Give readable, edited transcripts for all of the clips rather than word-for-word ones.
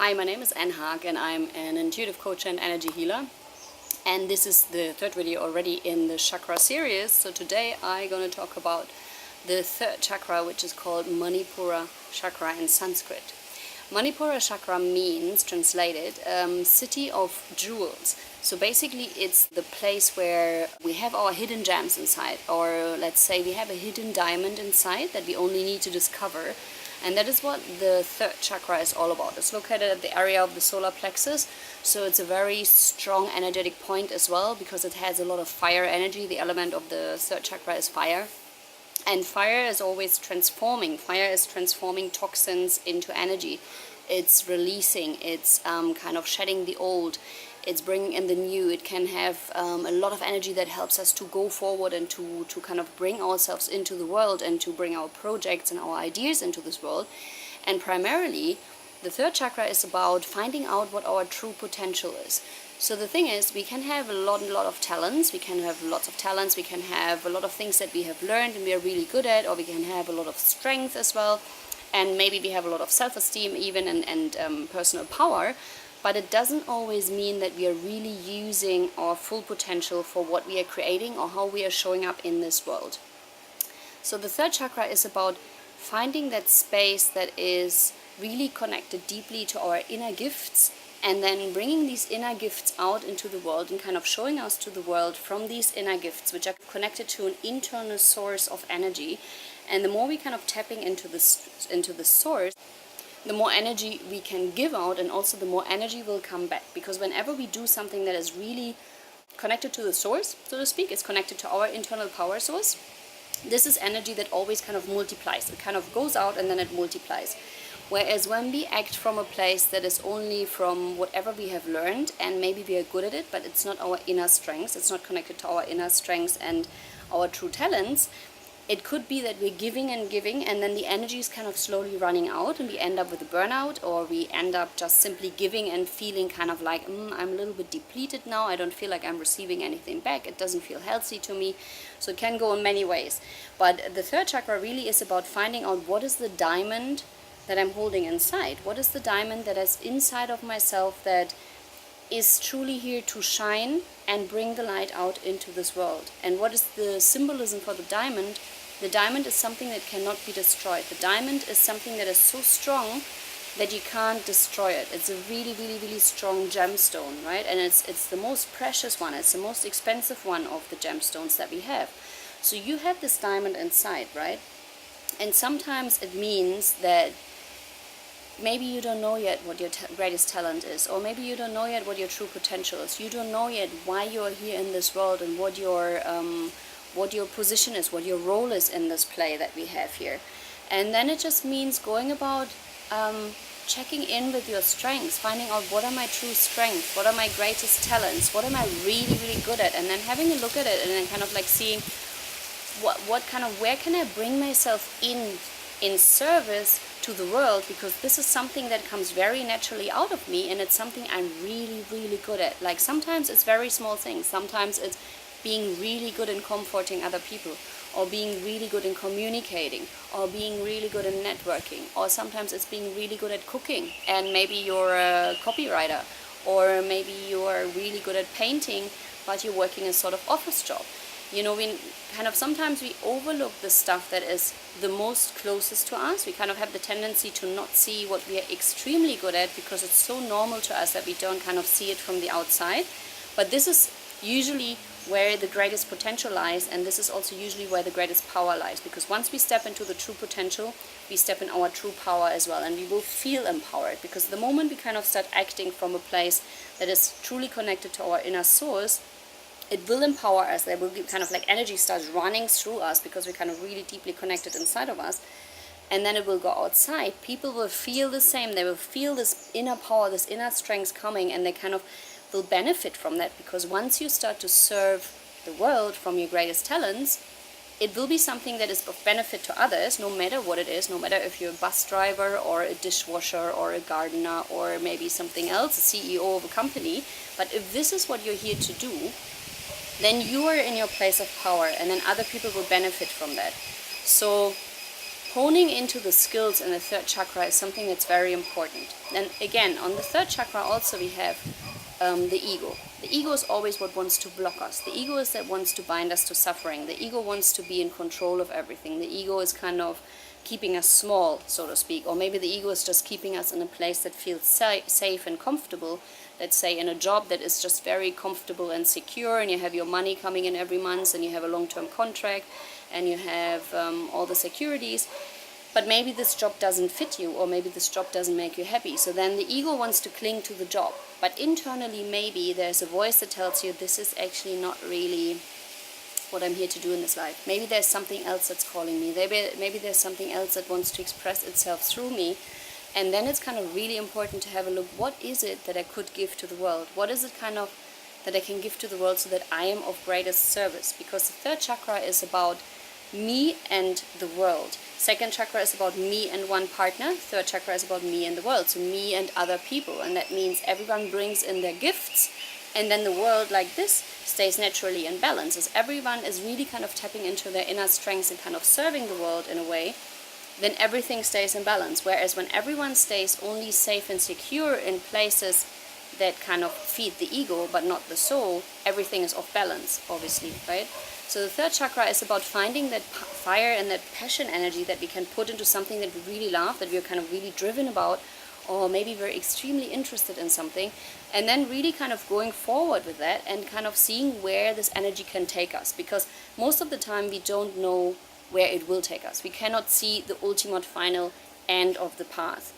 Hi, my name is Haack and I'm an intuitive coach and energy healer. And this is the third video already in the chakra series. So today I'm going to talk about the third chakra, which is called Manipura Chakra in Sanskrit. Manipura Chakra means, translated, city of jewels. So basically it's the place where we have our hidden gems inside, or let's say we have a hidden diamond inside that we only need to discover. And that is what the third chakra is all about. It's located at the area of the solar plexus, so it's a very strong energetic point as well, because it has a lot of fire energy. The element of the third chakra is fire. And fire is always transforming. Fire is transforming toxins into energy. It's releasing, it's kind of shedding the old, it's bringing in the new. It can have a lot of energy that helps us to go forward and to kind of bring ourselves into the world and to bring our projects and our ideas into this world. And primarily, the third chakra is about finding out what our true potential is. So the thing is, we can have a lot of talents, we can have lots of talents, we can have a lot of things that we have learned and we are really good at, or we can have a lot of strength as well, and maybe we have a lot of self-esteem even and personal power, but it doesn't always mean that we are really using our full potential for what we are creating or how we are showing up in this world. So the third chakra is about finding that space that is really connected deeply to our inner gifts, and then bringing these inner gifts out into the world and kind of showing us to the world from these inner gifts, which are connected to an internal source of energy. And the more we kind of tapping into the source, the more energy we can give out, and also the more energy will come back. Because whenever we do something that is really connected to the source, so to speak, it's connected to our internal power source, this is energy that always kind of multiplies. It kind of goes out and then it multiplies. Whereas when we act from a place that is only from whatever we have learned, and maybe we are good at it, but it's not our inner strengths, it's not connected to our inner strengths and our true talents, it could be that we're giving and giving, and then the energy is kind of slowly running out, and we end up with a burnout, or we end up just simply giving and feeling kind of like, I'm a little bit depleted now, I don't feel like I'm receiving anything back, it doesn't feel healthy to me. So it can go in many ways. But the third chakra really is about finding out what is the diamond that I'm holding inside. What is the diamond that is inside of myself that is truly here to shine and bring the light out into this world? And what is the symbolism for the diamond? The diamond is something that cannot be destroyed. The diamond is something that is so strong that you can't destroy it. It's a really strong gemstone, right? And it's the most precious one. It's the most expensive one of the gemstones that we have. So you have this diamond inside, right? And sometimes it means that maybe you don't know yet what your greatest talent is, or maybe you don't know yet what your true potential is. You don't know yet why you're here in this world and what your position is, what your role is in this play that we have here. And then it just means going about checking in with your strengths, finding out what are my true strengths, what are my greatest talents, what am I really good at, and then having a look at it and then kind of like seeing where can I bring myself in service to the world, because this is something that comes very naturally out of me, and it's something I'm really good at. Like sometimes it's very small things, sometimes it's being really good in comforting other people, or being really good in communicating, or being really good in networking, or sometimes it's being really good at cooking, and maybe you're a copywriter, or maybe you're really good at painting but you're working a sort of office job. You know, sometimes we overlook the stuff that is the most closest to us. We kind of have the tendency to not see what we are extremely good at because it's so normal to us that we don't kind of see it from the outside. But this is usually where the greatest potential lies, and this is also usually where the greatest power lies, because once we step into the true potential, we step in our true power as well, and we will feel empowered, because the moment we kind of start acting from a place that is truly connected to our inner source, it will empower us. There will be kind of like energy starts running through us because we're kind of really deeply connected inside of us. And then it will go outside. People will feel the same. They will feel this inner power, this inner strength coming, and they kind of will benefit from that, because once you start to serve the world from your greatest talents, it will be something that is of benefit to others, no matter what it is, no matter if you're a bus driver or a dishwasher or a gardener or maybe something else, a CEO of a company. But if this is what you're here to do, then you are in your place of power, and then other people will benefit from that. So honing into the skills in the third chakra is something that's very important. And again, on the third chakra also we have the ego. The ego is always what wants to block us. The ego is that wants to bind us to suffering. The ego wants to be in control of everything. The ego is kind of keeping us small, so to speak. Or maybe the ego is just keeping us in a place that feels safe and comfortable. Let's say in a job that is just very comfortable and secure, and you have your money coming in every month, and you have a long-term contract, and you have all the securities. But maybe this job doesn't fit you, or maybe this job doesn't make you happy. So then the ego wants to cling to the job. But internally, maybe there's a voice that tells you this is actually not really what I'm here to do in this life. Maybe there's something else that's calling me. Maybe there's something else that wants to express itself through me. And then it's kind of really important to have a look, what is it that I could give to the world? What is it kind of that I can give to the world so that I am of greatest service? Because the third chakra is about me and the world. Second chakra is about me and one partner. Third chakra is about me and the world, so me and other people. And that means everyone brings in their gifts, and then the world like this stays naturally in balance. As everyone is really kind of tapping into their inner strengths and kind of serving the world in a way, then everything stays in balance. Whereas when everyone stays only safe and secure in places that kind of feed the ego but not the soul, everything is off balance, obviously, right? So the third chakra is about finding that fire and that passion energy that we can put into something that we really love, that we're kind of really driven about, or maybe we're extremely interested in something, and then really kind of going forward with that and kind of seeing where this energy can take us. Because most of the time we don't know where it will take us. We cannot see the ultimate final end of the path.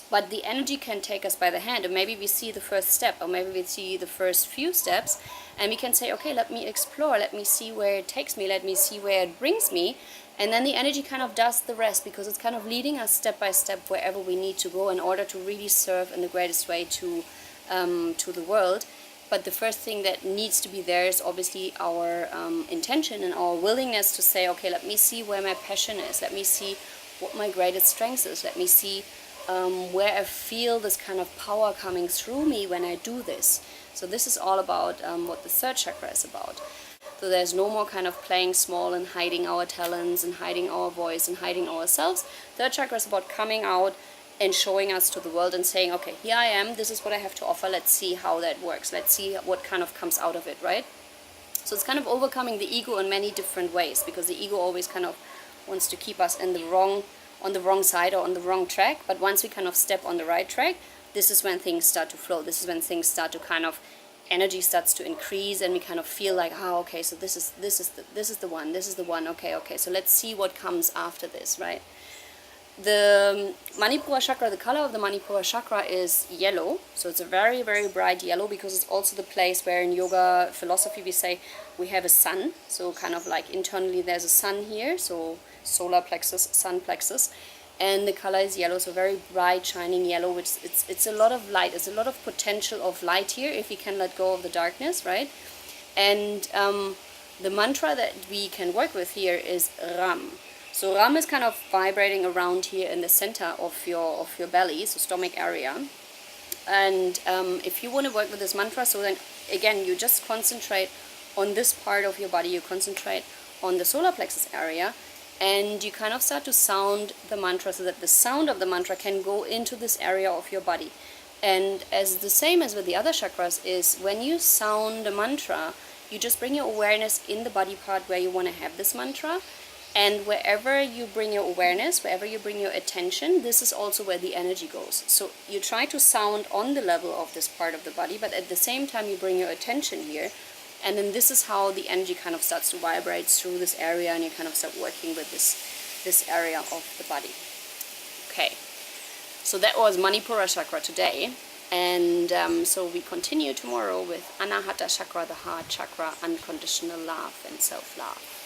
But the energy can take us by the hand, and maybe we see the first step, or maybe we see the first few steps, and we can say, okay, let me explore, let me see where it takes me, let me see where it brings me, and then the energy kind of does the rest, because it's kind of leading us step by step wherever we need to go in order to really serve in the greatest way to the world. But the first thing that needs to be there is obviously our intention and our willingness to say, okay, let me see where my passion is, let me see what my greatest strength is, let me see where I feel this kind of power coming through me when I do this. So this is all about what the third chakra is about. So there's no more kind of playing small and hiding our talents and hiding our voice and hiding ourselves. Third chakra is about coming out and showing us to the world and saying, okay, here I am, this is what I have to offer, let's see how that works, let's see what kind of comes out of it, right? So it's kind of overcoming the ego in many different ways, because the ego always kind of wants to keep us in on the wrong side or on the wrong track. But once we kind of step on the right track, this is when things start to flow. This is when things start to kind of, energy starts to increase, and we kind of feel like, oh, okay, so this is the one. Okay, so let's see what comes after this, right? The Manipura Chakra, the color of the Manipura Chakra is yellow. So it's a very, very bright yellow, because it's also the place where in yoga philosophy we say we have a sun. So kind of like internally there's a sun here, so solar plexus, sun plexus. And the color is yellow, so very bright, shining yellow, which it's a lot of light. It's a lot of potential of light here if we can let go of the darkness, right? And the mantra that we can work with here is Ram. So Ram is kind of vibrating around here in the center of your belly, so stomach area. And if you want to work with this mantra, so then again you just concentrate on this part of your body, you concentrate on the solar plexus area, and you kind of start to sound the mantra so that the sound of the mantra can go into this area of your body. And as the same as with the other chakras is, when you sound the mantra, you just bring your awareness in the body part where you want to have this mantra. And wherever you bring your awareness, wherever you bring your attention, this is also where the energy goes. So you try to sound on the level of this part of the body, but at the same time you bring your attention here. And then this is how the energy kind of starts to vibrate through this area, and you kind of start working with this area of the body. Okay, so that was Manipura Chakra today. And so we continue tomorrow with Anahata Chakra, the heart chakra, unconditional love and self-love.